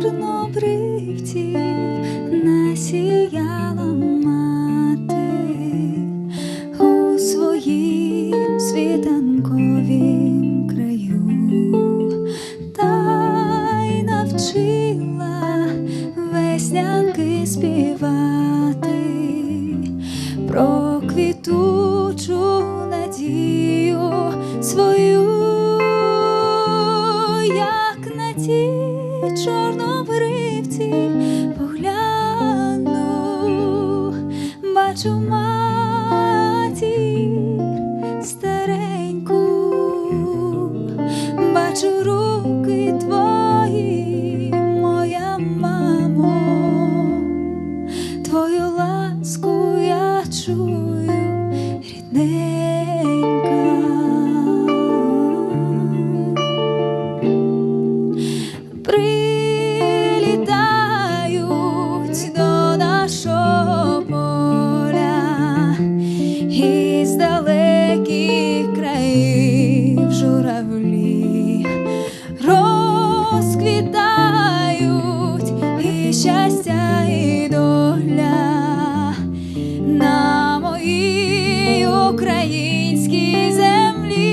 чорнобривців не сіяла мати у своїм світанковім краю, та й навчила веснянки співати про квітучу надію свою. Як на ті чорнобривці погляну, бачу матір стареньку, бачу руки твої, моя мамо, твою ласку я чую, рідненька. Прилітають до нашого поля із далеких країв журавлі, розквітають і щастя, і доля на моїй українській землі.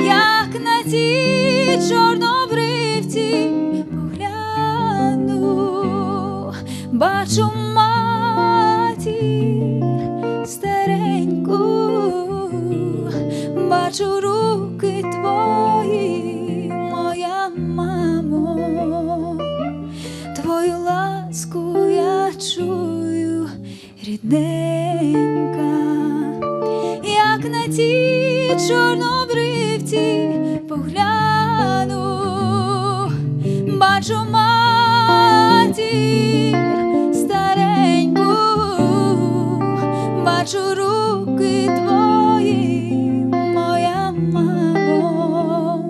Як на ті чорнобривці погляну, бачу матір стареньку, бачу руки твої, моя мамо, твою ласку я чую, рідненька. Як на ті чорнобривці погляну, бачу матір стареньку, бачу руки твої, моя мамо,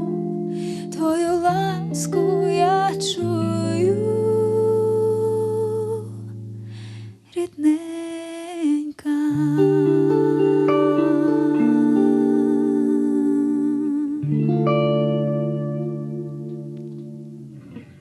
твою ласку я чую, рідне.